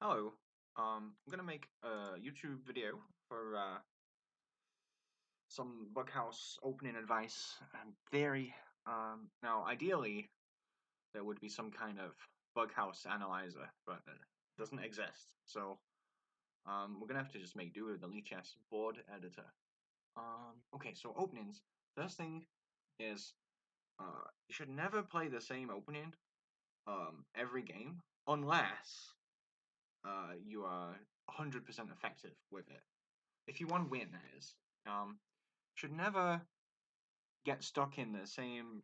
Hello. I'm gonna make a YouTube video for some Bughouse opening advice and theory. Now, ideally, there would be some kind of Bughouse analyzer, but it doesn't exist. So, we're gonna have to just make do with the LeechS board editor. Okay, so openings. First thing is, you should never play the same opening, every game, unless you are 100% effective with it. If you want to win, that is, should never get stuck in the same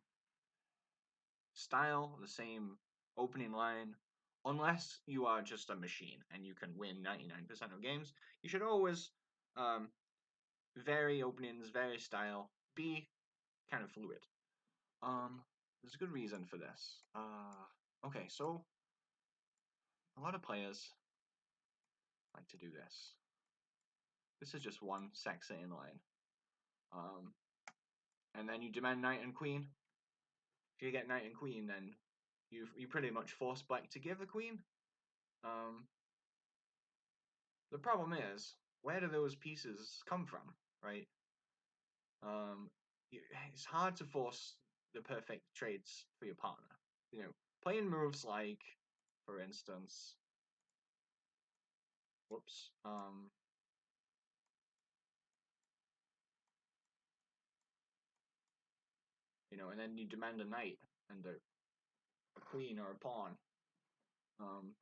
style, the same opening line, unless you are just a machine and you can win 99% of games. You should always vary openings, vary style, be kind of fluid. There's a good reason for this. Okay, so a lot of players like to do this. This is just one sex in line. And then you demand knight and queen. If you get knight and queen, then you pretty much force black to give the queen. Um, the problem is, where do those pieces come from, right? Um, it's hard to force the perfect trades for your partner. You know, playing moves like, for instance, whoops, and then you demand a knight and a queen or a pawn. Um,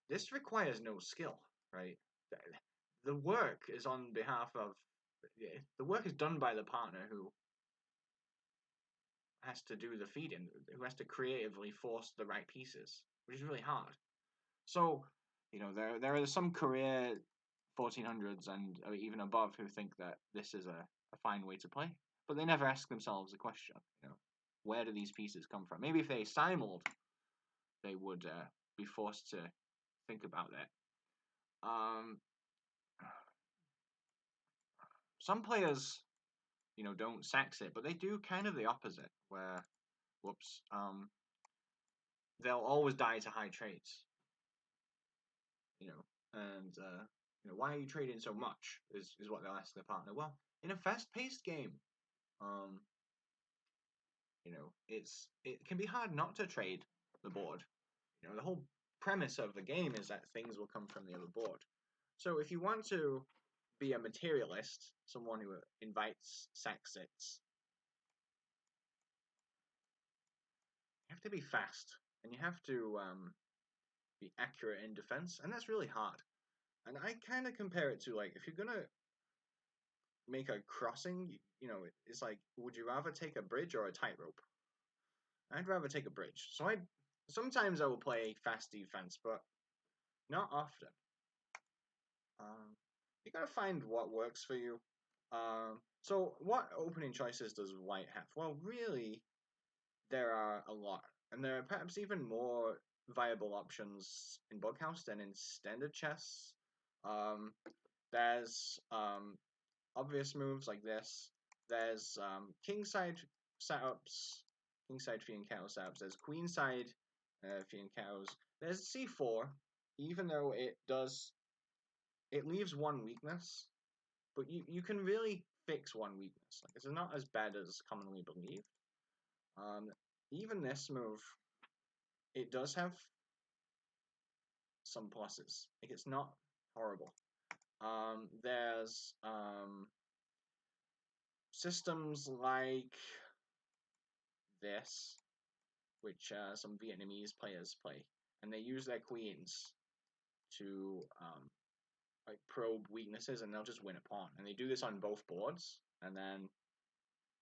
this requires no skill, right? The work is on behalf of the work is done by the partner who has to do the feeding, who has to creatively force the right pieces, which is really hard. So, there are some career 1400s and even above who think that this is a fine way to play, but they never ask themselves the question, where do these pieces come from? Maybe if they simuled, they would be forced to think about that. Some players, don't sax it, but they do kind of the opposite, where, whoops, they'll always die to high trades, and why are you trading so much? Is what they'll ask their partner. Well, in a fast-paced game, um, it can be hard not to trade the board. The whole premise of the game is that things will come from the other board. So if you want to be a materialist, someone who invites saxits, you have to be fast and you have to be accurate in defense, and that's really hard. And I kind of compare it to, like, if you're gonna make a crossing, it's like, would you rather take a bridge or a tightrope? I'd rather take a bridge. So sometimes I will play fast defense, but not often. You gotta find what works for you. So what opening choices does white have? Well, really, there are a lot, and there are perhaps even more viable options in Bughouse than in standard chess. Um, there's obvious moves like this. There's kingside setups, kingside fee and cow setups. There's queenside fee and cows. There's c4, even though it leaves one weakness, but you can really fix one weakness. Like, it's not as bad as commonly believed. Even this move, it does have some pluses. Like, it's not horrible. There's systems like this, which some Vietnamese players play, and they use their queens to like probe weaknesses, and they'll just win a pawn. And they do this on both boards, and then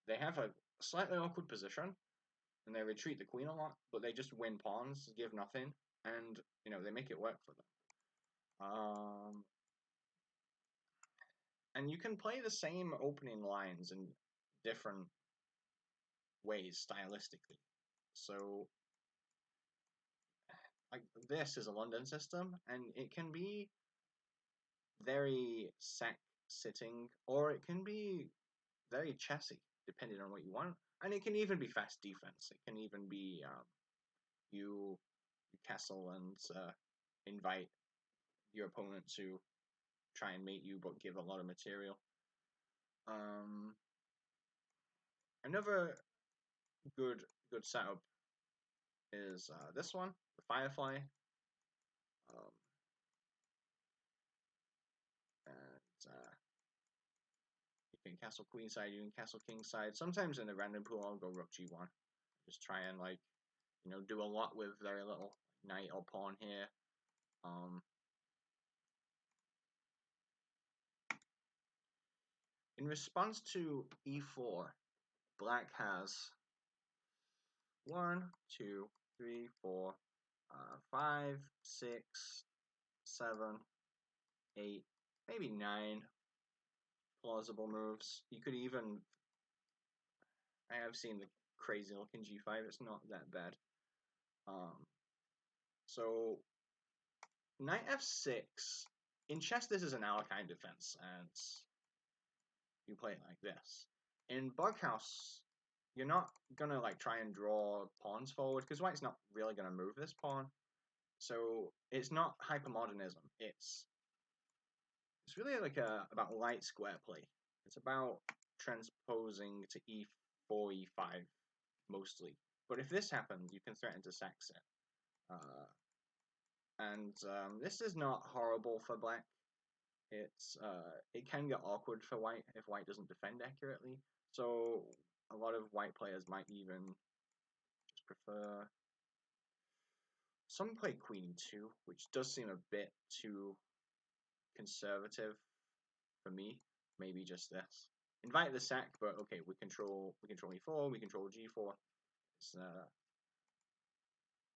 they have a slightly awkward position, and they retreat the queen a lot, but they just win pawns, give nothing, and they make it work for them. And you can play the same opening lines in different ways stylistically. So, like, this is a London system, and it can be very sack sitting, or it can be very chessy, depending on what you want. And it can even be fast defense. It can even be you castle and invite your opponent to try and mate you, but give a lot of material. Another good setup is this one, the Firefly, and you can castle queenside, you can castle kingside. Sometimes in the random pool, I'll go rook g1, just try and like do a lot with very little knight or pawn here. In response to e4, black has 1, 2, 3, 4, 5, 6, 7, 8, maybe 9 plausible moves. You could even, I have seen the crazy looking g5, it's not that bad. So knight f6, in chess this is an Alekhine defense, and you play it like this. In Bughouse, you're not gonna like try and draw pawns forward, because white's not really gonna move this pawn. So it's not hypermodernism. It's really like about light square play. It's about transposing to e4, e5 mostly. But if this happens, you can threaten to sax it. And this is not horrible for black. It can get awkward for white if white doesn't defend accurately. So a lot of white players might even just prefer. Some play queen e2, which does seem a bit too conservative for me. Maybe just this. Invite the sack, but okay, we control e4, we control g4. It's,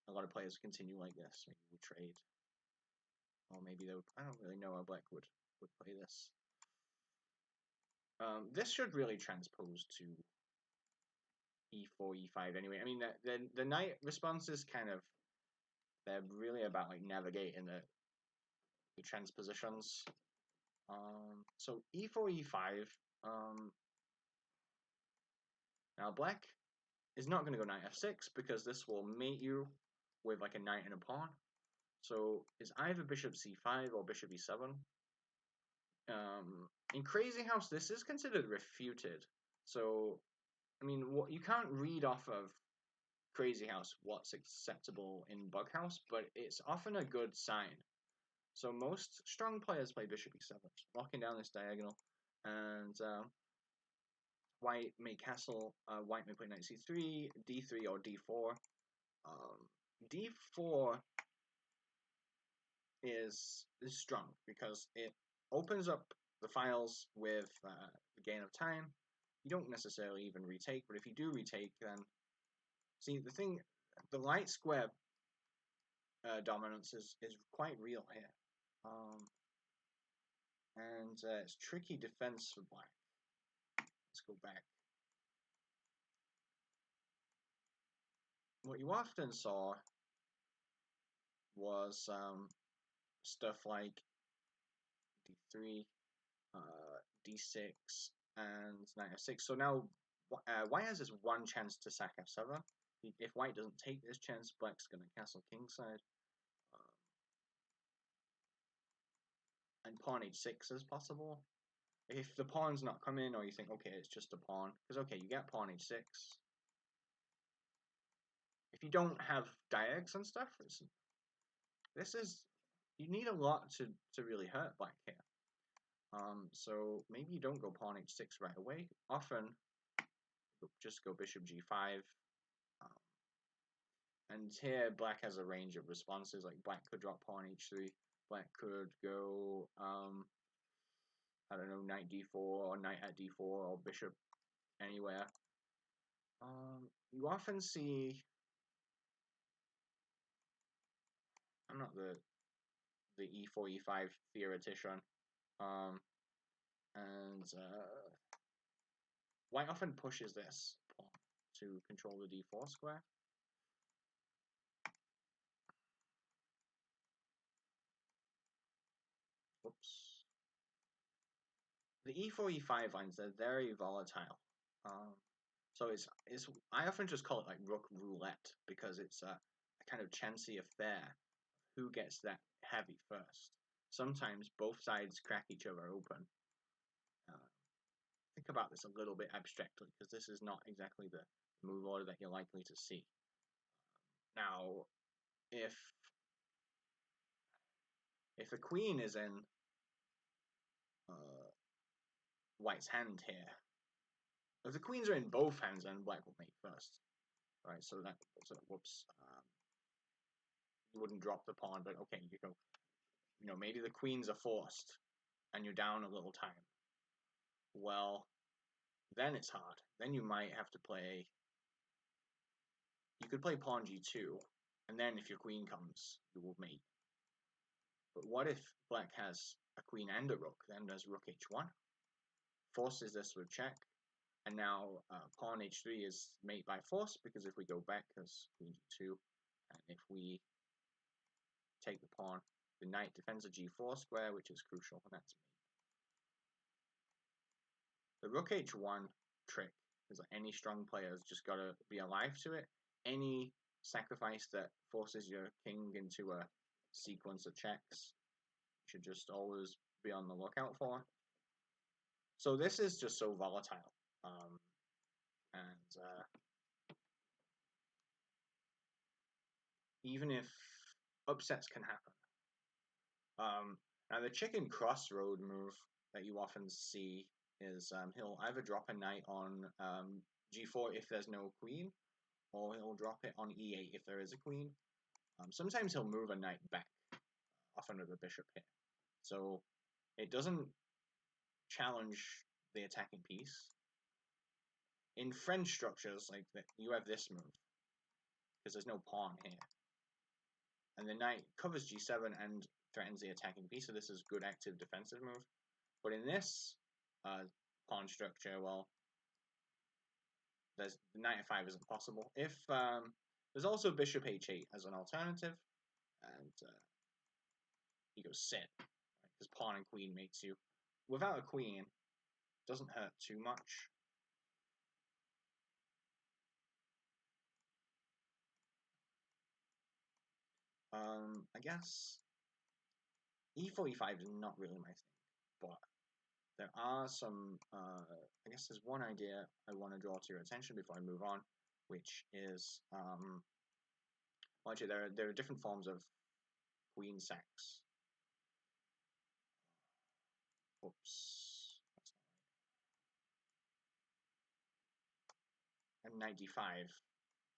a lot of players continue like this. Maybe we trade, or maybe they would. I don't really know how black would play this. This should really transpose to e4, e5 anyway. I mean, the knight responses kind of, they're really about like navigating the transpositions. So e4, e5. Now black is not going to go knight f6 because this will mate you with like a knight and a pawn. So it's either bishop c5 or bishop e7. In Crazy House, this is considered refuted. So, I mean, what you can't read off of Crazy House what's acceptable in Bughouse, but it's often a good sign. So most strong players play bishop e7, locking down this diagonal, and white may castle. White may play knight c3, d3, or d4. D4 is strong because it opens up the files with the gain of time. You don't necessarily even retake, but if you do retake, then see the light square dominance is quite real here, and it's tricky defense for black. Let's go back. What you often saw was stuff like d3, d6, and knight f6. So now white has this one chance to sack f7. If white doesn't take this chance, black's going to castle kingside. And pawn h6 is possible. If the pawn's not coming, or you think, okay, it's just a pawn, because okay, you get pawn h6. If you don't have diags and stuff, you need a lot to really hurt black here. So maybe you don't go pawn h6 right away. Often, just go bishop g5. And here, black has a range of responses. Like black could drop pawn h3. Black could go, I don't know, knight d4 or knight at d4 or bishop anywhere. You often see. I'm not the e4 e5 theoretician, and white often pushes this pawn to control the d4 square. Whoops. The e4 e5 lines, they're very volatile. So I often just call it like rook roulette because it's a kind of chancy affair. Who gets that heavy first? Sometimes both sides crack each other open. Uh, think about this a little bit abstractly, because this is not exactly the move order that you're likely to see. Now, if the queen is in uh, white's hand here, if the queens are in both hands, then black will mate first, right? So that, whoops, you wouldn't drop the pawn, but okay, you go, maybe the queens are forced, and you're down a little time. Well, then it's hard. Then you might have to play. You could play pawn g2, and then if your queen comes, you will mate. But what if black has a queen and a rook? Then there's rook h1, forces this with check, and now pawn h3 is mate by force, because if we go back, there's queen g2, and if we take the pawn, the knight defends a g4 square, which is crucial, and that's mate. The rook h1 trick is like any strong player has just got to be alive to it. Any sacrifice that forces your king into a sequence of checks, you should just always be on the lookout for. So this is just so volatile, and even if upsets can happen. Now the chicken crossroad move that you often see is he'll either drop a knight on g4 if there's no queen, or he'll drop it on e8 if there is a queen. Sometimes he'll move a knight back off under the bishop here. So it doesn't challenge the attacking piece. In French structures, like that, you have this move, because there's no pawn here. And the knight covers g7 and threatens the attacking piece, so this is good active defensive move. But in this pawn structure, well, the knight f5 isn't possible. If there's also bishop h8 as an alternative, and you go sit, because right? Pawn and queen mates you. Without a queen, doesn't hurt too much. I guess e4, e5 is not really my thing, but there are some, I guess there's one idea I want to draw to your attention before I move on, which is, well, actually, there are different forms of queen sacks. Oops, that's not right. And knight d5,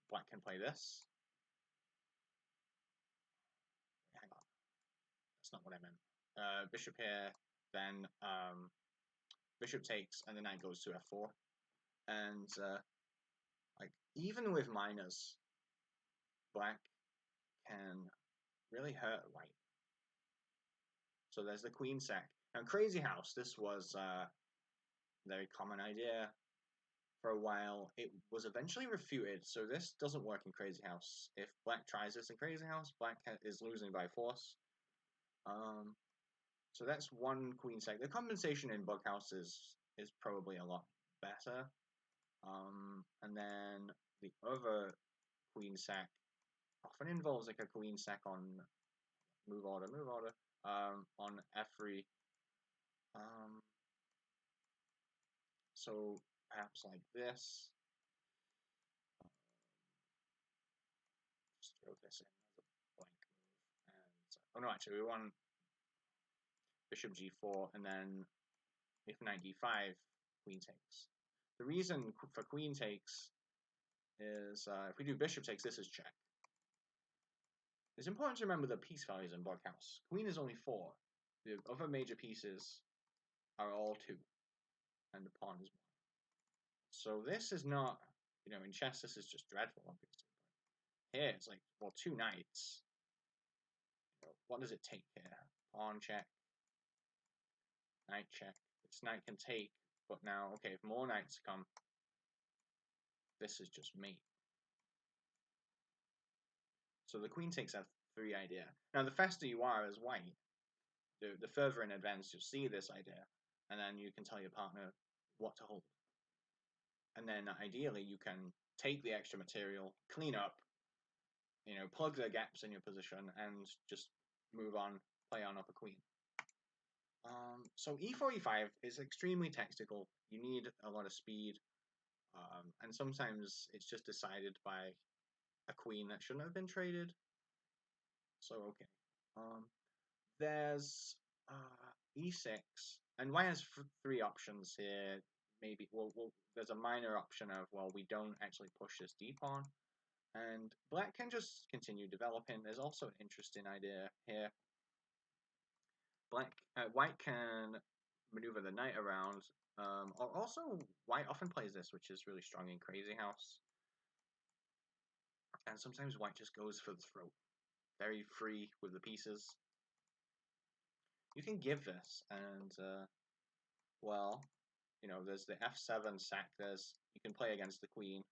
black can play this. Hang on, that's not what I meant. Bishop here, then bishop takes, and the knight goes to f4. And like even with minors, black can really hurt white. So there's the queen sack. Now Crazy House, this was a very common idea for a while. It was eventually refuted, so this doesn't work in Crazy House. If black tries this in Crazy House, black is losing by force. So that's one queen sack. The compensation in Bughouse is probably a lot better. And then the other queen sack often involves like a queen sack on move order, on f3. So perhaps like this. Just throw this in as a blank move. And oh no, actually we want bishop g4, and then if knight d5, queen takes. The reason for queen takes is if we do bishop takes, this is check. It's important to remember the piece values in Bughouse. Queen is only 4. The other major pieces are all 2, and the pawn is 1. So this is not, in chess this is just dreadful, obviously. But here it's like, well, 2 knights. What does it take here? Pawn check, knight check. This knight can take, but now, okay, if more knights come, this is just mate. So the queen takes f3 idea. Now the faster you are as white, the further in advance you'll see this idea, and then you can tell your partner what to hold. And then ideally you can take the extra material, clean up, you know, plug the gaps in your position and just move on, play on up a queen. So e4, e5 is extremely tactical. You need a lot of speed, and sometimes it's just decided by a queen that shouldn't have been traded. So okay. There's e6, and white has three options here. Maybe there's a minor option of, well, we don't actually push this d pawn, and black can just continue developing. There's also an interesting idea here. White can maneuver the knight around. Or also, white often plays this, which is really strong in Crazy House. And sometimes white just goes for the throat. Very free with the pieces. You can give this, and well, you know, there's the f7 sack. You can play against the queen.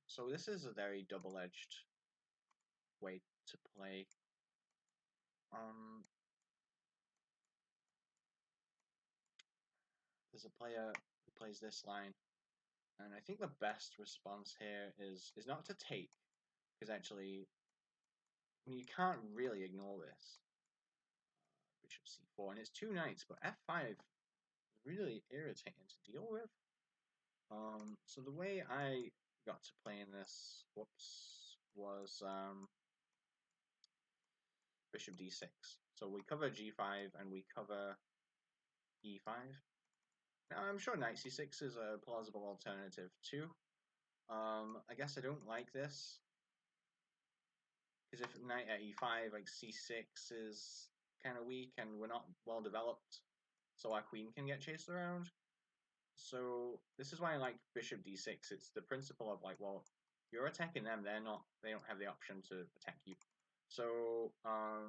So this is a very double-edged way to play. There's a player who plays this line, and I think the best response here is not to take, because actually, I mean, you can't really ignore this. Bishop c4, and it's two knights, but f5 is really irritating to deal with. So the way I got to playing this, was bishop d6. So we cover g5 and we cover e5. Now I'm sure knight c6 is a plausible alternative too. I guess I don't like this, because if knight at e5, like c6 is kind of weak and we're not well developed, so our queen can get chased around. So this is why I like bishop d6. It's the principle of like, well, you're attacking them, they don't have the option to attack you. So I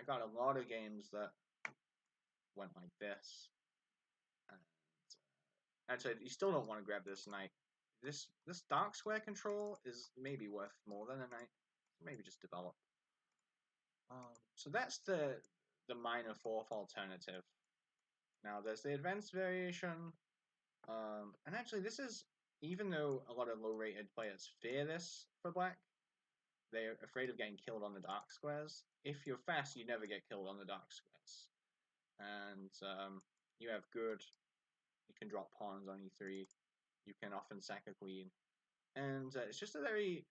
got a lot of games that went like this. And actually, you still don't want to grab this knight. This dark square control is maybe worth more than a knight. Maybe just develop. So that's the minor fourth alternative. Now there's the advanced variation. And actually, this is, even though a lot of low-rated players fear this for black, they're afraid of getting killed on the dark squares. If you're fast, you never get killed on the dark squares. And you have good, you can drop pawns on e3, you can often sack a queen. And it's just a very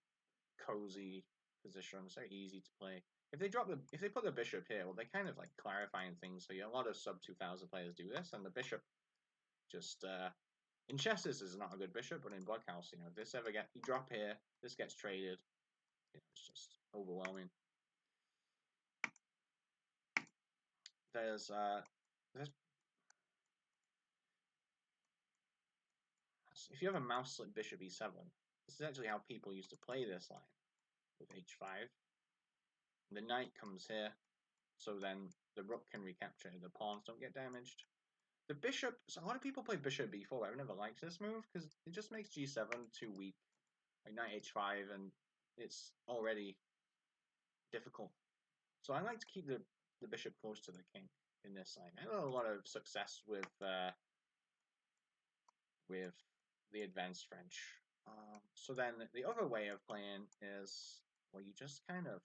cozy position, it's very easy to play. If they put the bishop here, well, they're kind of like clarifying things. So a lot of sub 2000 players do this, and the bishop just in chess, this is not a good bishop, but in Bughouse, you know, if this ever you drop here, this gets traded. You know, it's just overwhelming. There's if you have a mouse slip bishop e7, this is actually how people used to play this line with h5. The knight comes here, so then the rook can recapture, the pawns don't get damaged. The bishop, so a lot of people play bishop b4. I've never liked this move because it just makes g7 too weak. Like knight h5, and it's already difficult. So I like to keep the bishop close to the king in this line. I had a lot of success with the advanced French. So then the other way of playing is, well, you just kind of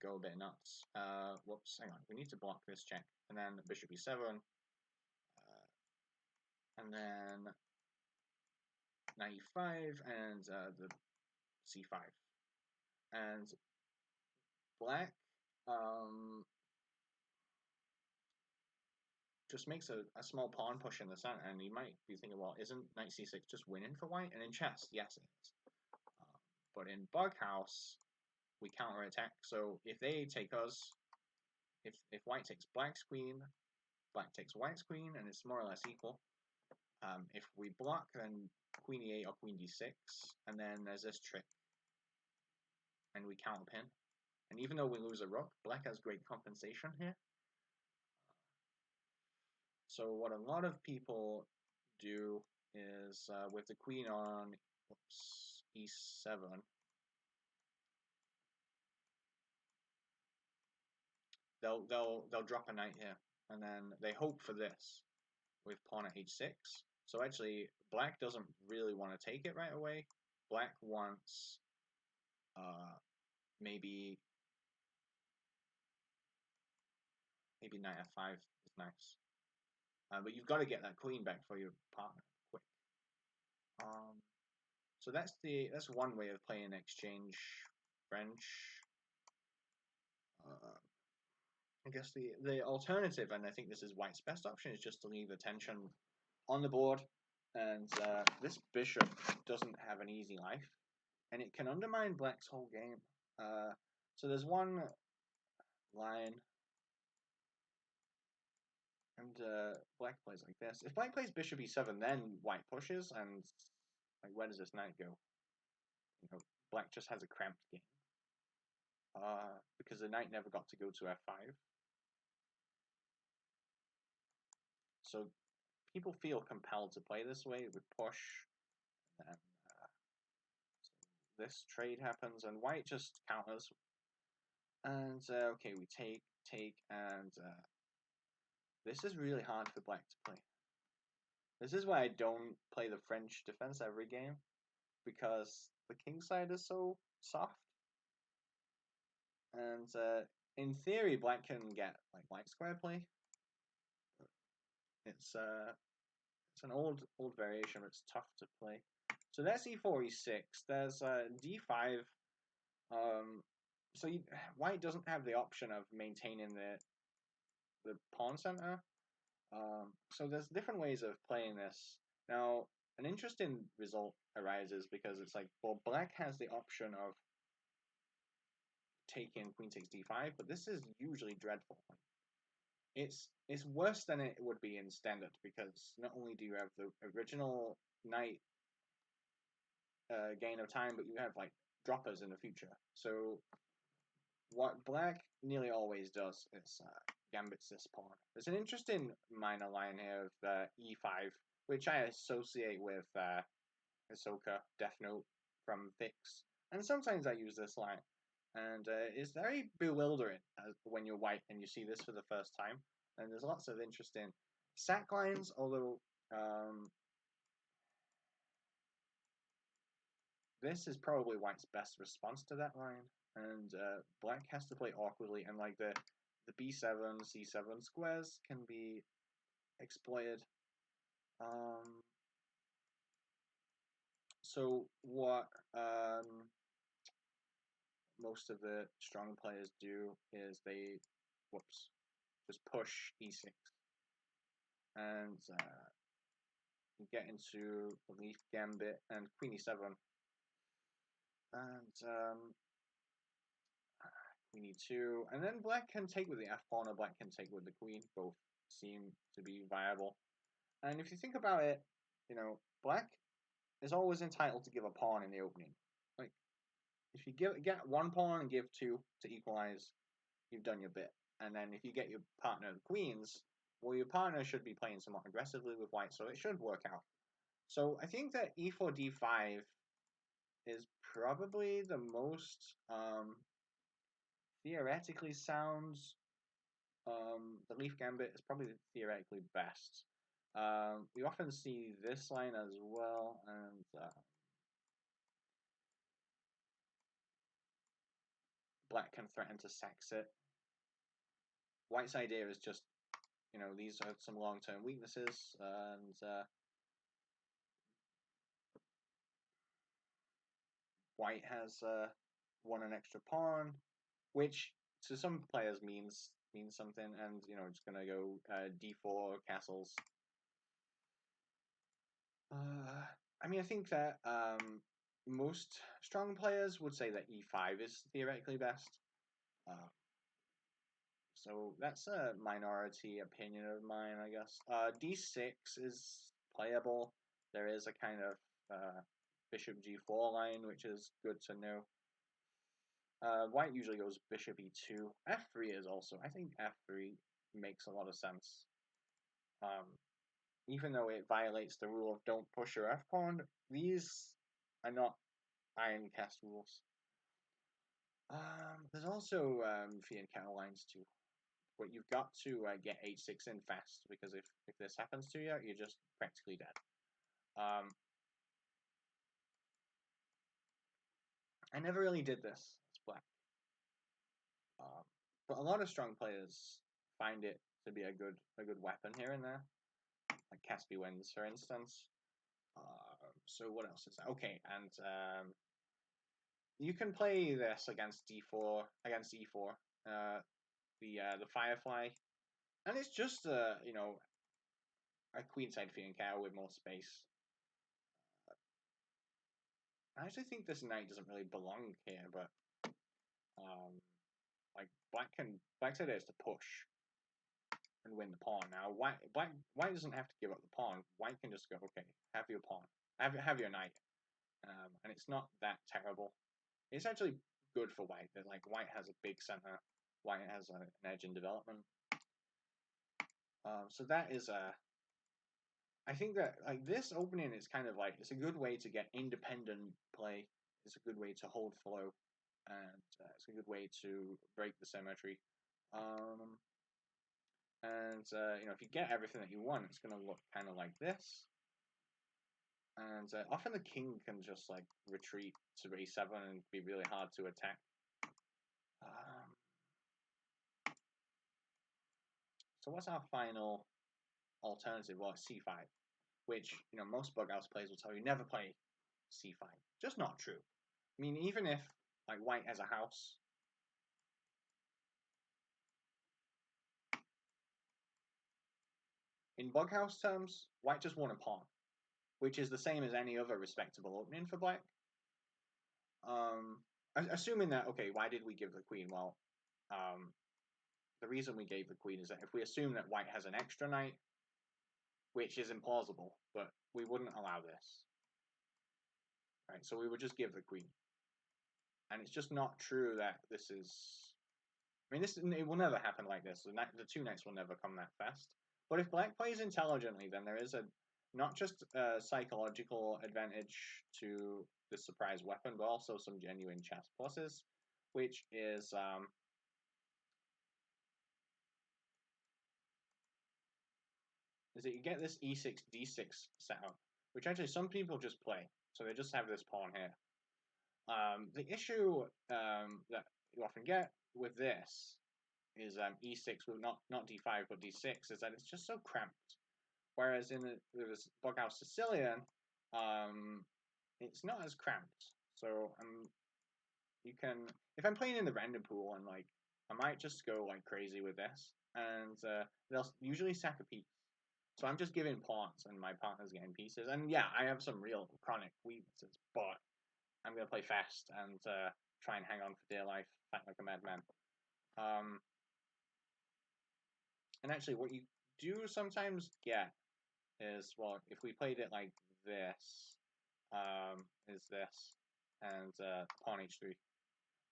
go a bit nuts. Whoops, hang on. We need to block this check. And then bishop e7. And then knight e5 and the c5. And black just makes a small pawn push in the center, and you might be thinking, well, isn't knight c6 just winning for white? And in chess, yes, it is. But in Bughouse, we counterattack. So if they take us, if white takes black's queen, black takes white's queen, and it's more or less equal. If we block, then queen e8 or queen d6, and then there's this trick, and we counterpin. And even though we lose a rook, black has great compensation here. So what a lot of people do is with the queen on e7, they'll drop a knight here, and then they hope for this with pawn at h6. So actually, black doesn't really want to take it right away. Black wants maybe knight f5 is nice. But you've got to get that queen back for your partner quick. So that's one way of playing exchange French. I guess the alternative, and I think this is white's best option, is just to leave attention on the board. And this bishop doesn't have an easy life, and it can undermine black's whole game. So there's one line, and black plays like this. If black plays bishop e7, then white pushes, and like where does this knight go? You know, black just has a cramped game. Because the knight never got to go to f5. So people feel compelled to play this way with push, and so this trade happens, and white just counters. And okay, we take, and this is really hard for black to play. This is why I don't play the French defense every game, because the king side is so soft. And in theory, black can get like white square play. It's an old variation, but it's tough to play. So that's e4, e6. There's d5. So white doesn't have the option of maintaining the pawn center. So there's different ways of playing this. Now, an interesting result arises because it's like, well, black has the option of taking queen takes d5, but this is usually dreadful. It's worse than it would be in standard, because not only do you have the original knight gain of time, but you have like droppers in the future. So what black nearly always does is gambits this pawn. There's an interesting minor line here of e5, which I associate with Ahsoka Death Note from Vix, and sometimes I use this line, and it's very bewildering when you're white and you see this for the first time. And there's lots of interesting sack lines, although this is probably white's best response to that line, and black has to play awkwardly, and like the b7, c7 squares can be exploited. So what most of the strong players do is they, just push e6, and you get into the leaf gambit and queen e7, and queen e2, and then black can take with the f pawn, or black can take with the queen. Both seem to be viable. And if you think about it, black is always entitled to give a pawn in the opening. Like, if you get one pawn and give two to equalize, you've done your bit. And then if you get your partner the queens, well, your partner should be playing somewhat aggressively with white, so it should work out. So I think that e4, d5 is probably the most theoretically sound. The leaf gambit is probably theoretically best. We often see this line as well, and black can threaten to sax it. White's idea is just, these are some long-term weaknesses, and white has won an extra pawn, which to some players means something, and it's gonna go d4 castles. I mean, I think that most strong players would say that e5 is theoretically best. So that's a minority opinion of mine, I guess. d6 is playable. There is a kind of bishop g4 line, which is good to know. White usually goes bishop e2. f3 is also, I think f3 makes a lot of sense. Even though it violates the rule of don't push your f-pawn, these are not iron cast rules. There's also Fee and Kettle lines too, but you've got to get h6 in fast, because if this happens to you, you're just practically dead. I never really did this as black, but a lot of strong players find it to be a good weapon here and there, like Caspi wins, for instance. So what else is that? Okay, and you can play this against d4 against e4, the Firefly, and it's just you know, a queenside Fianchetto with more space. I actually think this knight doesn't really belong here, but like black's idea is to push and win the pawn. Now white doesn't have to give up the pawn. White can just go, okay, have your pawn, have your knight, and it's not that terrible. It's actually good for white. That like white has a big center, white has an edge in development. So that is a. I think that like this opening is kind of like it's a good way to get independent play. It's a good way to hold flow, and it's a good way to break the symmetry. Um, and you know, if you get everything that you want, it's going to look kind of like this. And often the king can just like retreat to a7 and be really hard to attack. So what's our final alternative? Well, it's c5, which you know most Bughouse players will tell you never play c5. Just not true. I mean, even if like white has a house, in Bughouse terms, white just won a pawn, which is the same as any other respectable opening for black. Assuming that, okay, why did we give the queen? Well, the reason we gave the queen is that if we assume that white has an extra knight, which is implausible, but we wouldn't allow this. Right, so we would just give the queen. And it's just not true that this is... I mean, it will never happen like this. The two knights will never come that fast. But if black plays intelligently, then there is a not just a psychological advantage to the surprise weapon, but also some genuine chess pluses, which is that you get this e6 d6 setup, which actually some people just play, so they just have this pawn here. The issue that you often get with this is e6 with not d5 but d6 is that it's just so cramped. Whereas in the Bughouse Sicilian, it's not as cramped. So you can, if I'm playing in the random pool and like, I might just go like crazy with this, and they'll usually sack a piece. So I'm just giving pawns, and my partner's getting pieces. And yeah, I have some real chronic weaknesses, but I'm gonna play fast and try and hang on for dear life, fight like a madman. And actually, what you do sometimes get is, well, if we played it like this, is this, and pawn h3.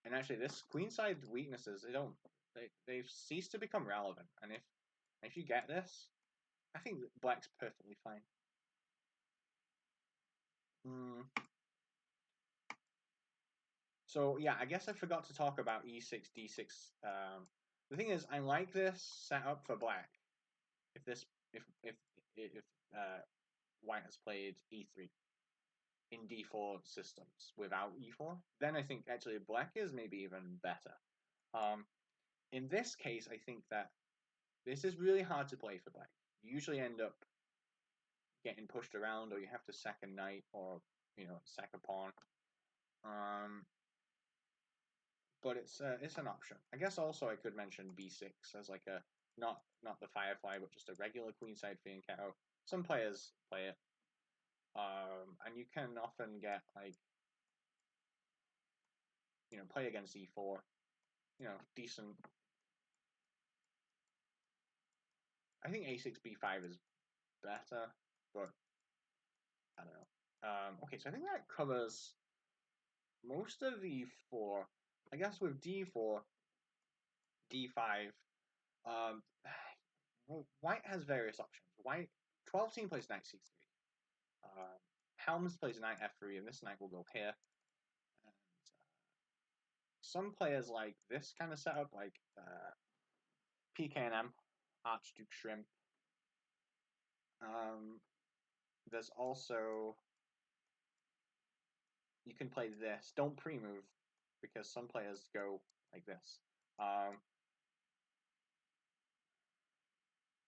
And actually, this queenside weaknesses, they've ceased to become relevant. And if you get this, I think black's perfectly fine. So yeah, I guess I forgot to talk about e6 d6. The thing is, I like this setup for black. If white has played e3 in d4 systems without e4, then I think actually black is maybe even better. In this case, I think that this is really hard to play for black. You usually end up getting pushed around, or you have to sack a knight, or you know, sack a pawn. But it's an option. I guess also I could mention b6 as like a not the Firefly, but just a regular queenside Fianchetto. Some players play it, and you can often get like, you know, play against e4, you know, decent. I think a6 b5 is better, but I don't know. Okay, so I think that covers most of e4. I guess with d4, d5, um, white has various options. White 12 team plays knight c3. Helms plays knight f3, and this knight will go here. And some players like this kind of setup, like PKM, Archduke Shrimp. there's also, you can play this. Don't pre-move, because some players go like this.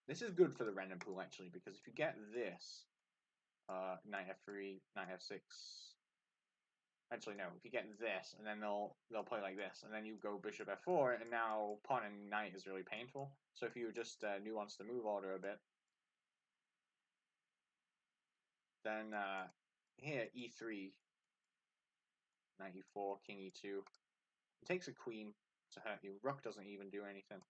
This is good for the random pool, actually, because if you get this, knight f3, knight f6. Actually, no. If you get this, and then they'll play like this, and then you go bishop f4, and now pawn and knight is really painful. So if you just nuance the move order a bit, then here e3, knight e4, king e2. It takes a queen to hurt you. Rook doesn't even do anything.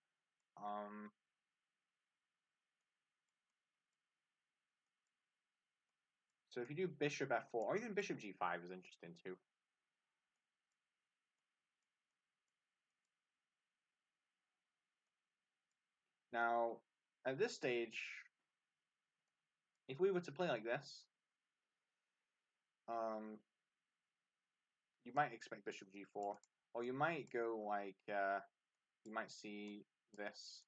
So if you do bishop f4, or even bishop g5 is interesting too. Now, at this stage, if we were to play like this, you might expect bishop g4, or you might go like, you might see this,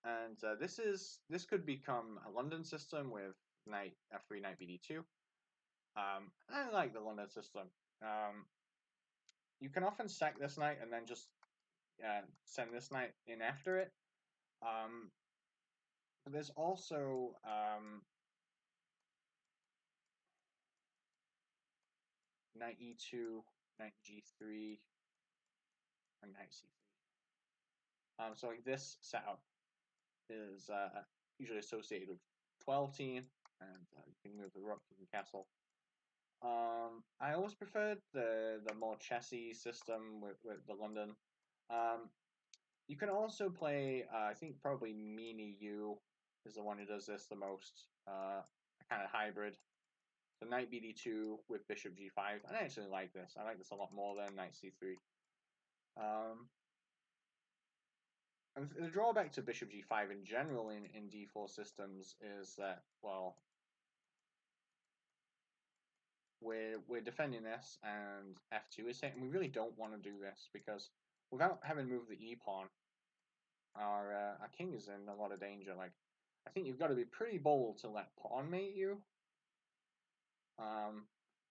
and this could become a London system with knight f3, knight bd2. I like the London system. You can often sack this knight and then just send this knight in after it. But there's also knight e2, knight g3, and knight c3. So like this setup is usually associated with 12 team, and you can move the rook, you can castle. I always preferred the more chessy system with the London. You can also play, I think probably Meany U is the one who does this the most, a kind of hybrid. So knight bd2 with bishop g5. I actually like this. I like this a lot more than knight c3. And the drawback to bishop g5 in general in d4 systems is that, well, we're defending this and f2 is hit, and we really don't want to do this because without having moved the e pawn, our king is in a lot of danger. Like, I think you've got to be pretty bold to let pawn mate you.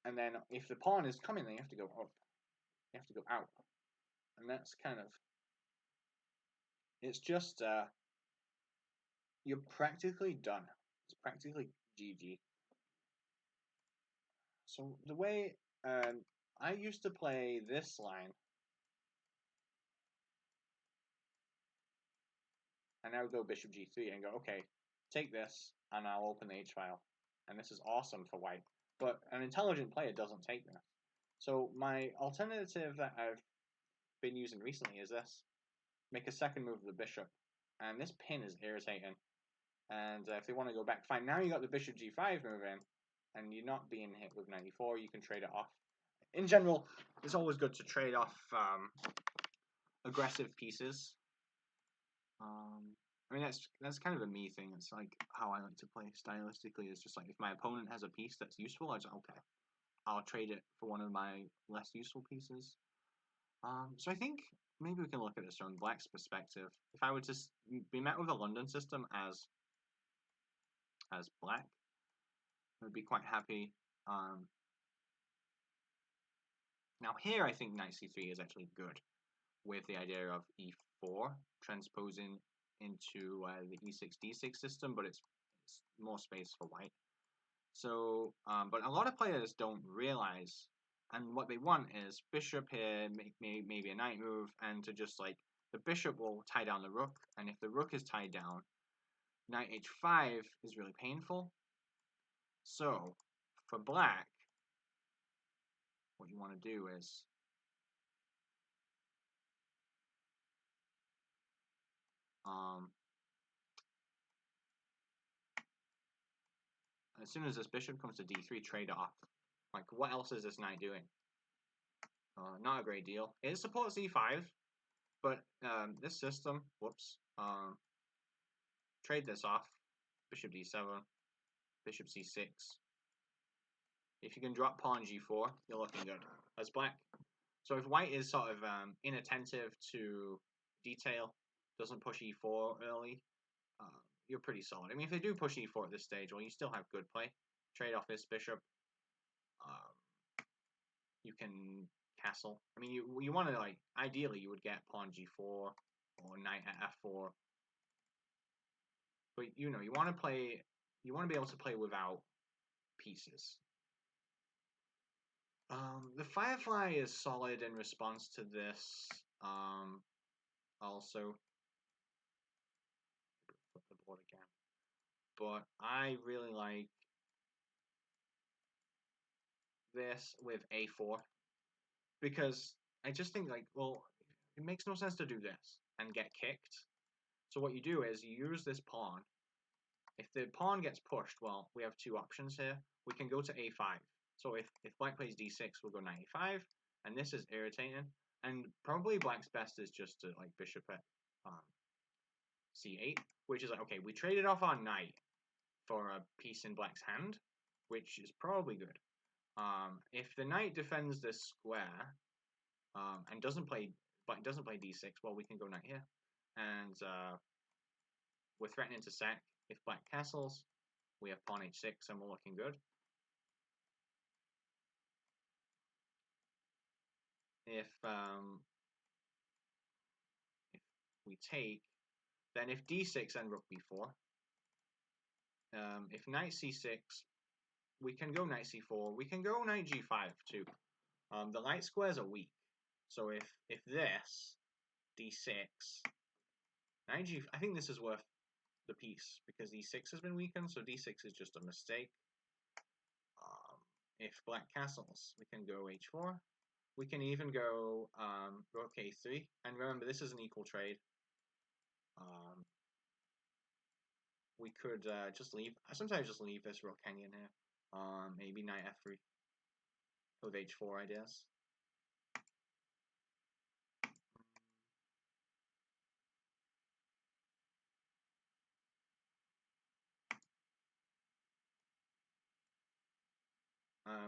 And then if the pawn is coming, then you have to go up. You have to go out, and that's kind of. It's just you're practically done. It's practically GG. So the way I used to play this line, and I would go bishop g3 and go, okay, take this, and I'll open the h file, and this is awesome for white. But an intelligent player doesn't take this. So my alternative that I've been using recently is this: make a second move of the bishop, and this pin is irritating. And if they want to go back, fine. Now you got the bishop g5 move in, and you're not being hit with 94. You can trade it off. In general, it's always good to trade off aggressive pieces. I mean, that's kind of a me thing. It's like how I like to play stylistically. It's just like if my opponent has a piece that's useful, I just okay, I'll trade it for one of my less useful pieces. So I think maybe we can look at this from Black's perspective. If I were to be met with a London system as Black, I would be quite happy. Now here I think knight c3 is actually good, with the idea of e4 transposing into the e6 d6 system, but it's more space for white. So, but a lot of players don't realize, and what they want is bishop here, maybe a knight move, and to just like the bishop will tie down the rook, and if the rook is tied down, knight h5 is really painful. So, for black, what you want to do is as soon as this bishop comes to d3, trade off. Like, what else is this knight doing? Not a great deal. It supports e5, but this system, whoops, trade this off. Bishop d7, bishop c6. If you can drop pawn g4, you're looking good as black. So if white is sort of inattentive to detail, doesn't push e4 early, you're pretty solid. I mean, if they do push e4 at this stage, well, you still have good play. Trade off this bishop. You can castle. I mean, you want to, like, ideally you would get pawn g4 or knight at f4. But you know, you want to be able to play without pieces. The Firefly is solid in response to this. Also, flip the board again. But I really like this with a4 because I just think, like, well, it makes no sense to do this and get kicked. So what you do is you use this pawn. If the pawn gets pushed, well, we have two options here. We can go to a5. So if black plays d6, we'll go knight a5, and this is irritating. And probably black's best is just to, like, bishop at c8, which is like, okay, we traded off our knight for a piece in black's hand, which is probably good. If the knight defends this square and black doesn't play d6, well, we can go knight here, and we're threatening to sack. If black castles, we have pawn h6, and we're looking good. If we take, then if d6 and rook b4, if knight c6, we can go knight c4. We can go knight g5 too. The light squares are weak, so if this d6, knight g, I think this is worth the piece because d6 has been weakened, so d6 is just a mistake. If black castles, we can go h4. We can even go rook a3, and remember this is an equal trade. We could just leave. I sometimes just leave this rook hanging here. Maybe knight f3 with h4 ideas.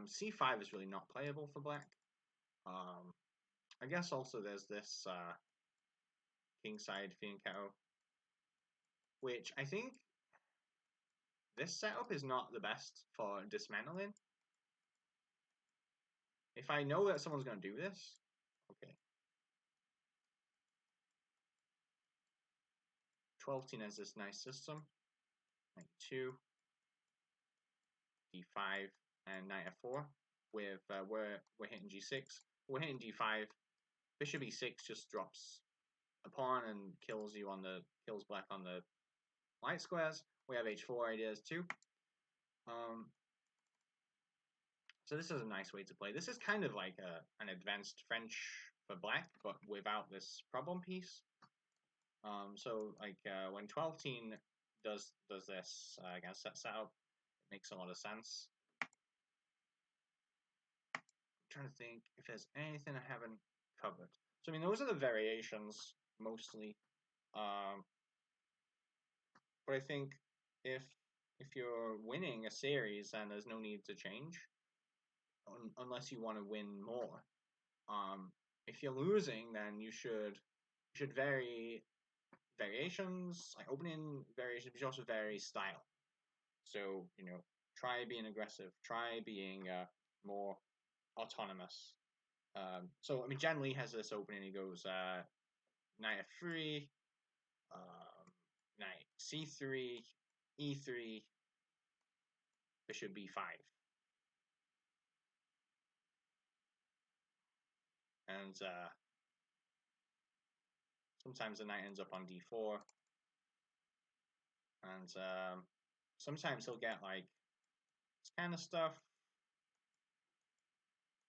c5 is really not playable for black. I guess also there's this kingside fianchetto, which I think this setup is not the best for dismantling. If I know that someone's going to do this, okay. 12-10 has this nice system. Knight 2, d5, and knight f4. With we're hitting g6, we're hitting d5. Bishop e6 just drops a pawn and kills black on the light squares. We have h4 ideas too. So this is a nice way to play. This is kind of like an advanced French for black, but without this problem piece. So like when 12-10 does this against that setup, it makes a lot of sense. I'm trying to think if there's anything I haven't covered. So I mean, those are the variations mostly. But I think if you're winning a series and there's no need to change, unless you want to win more. If you're losing, then you should vary variations, like opening variations, but you also vary style. So, you know, try being aggressive, try being more autonomous. So, I mean, Jan Lee has this opening. He goes knight f3, knight c3, e3, bishop b5. And sometimes the knight ends up on d4. And sometimes he'll get like this kind of stuff.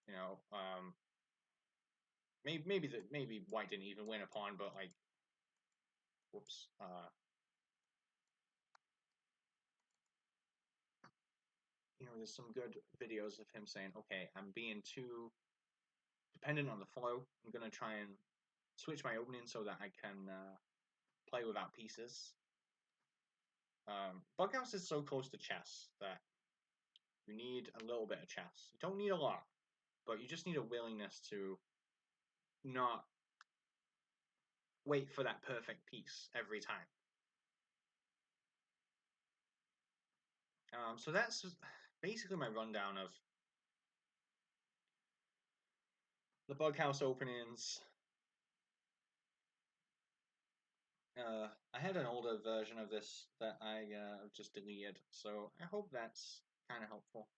You know, maybe white didn't even win a pawn, but like, whoops. You know, there's some good videos of him saying, okay, I'm being too dependent on the flow. I'm gonna try and switch my opening so that I can play without pieces. Bughouse is so close to chess that you need a little bit of chess. You don't need a lot, but you just need a willingness to not wait for that perfect piece every time. So that's basically my rundown of the Bughouse openings. I had an older version of this that I just deleted, so I hope that's kind of helpful.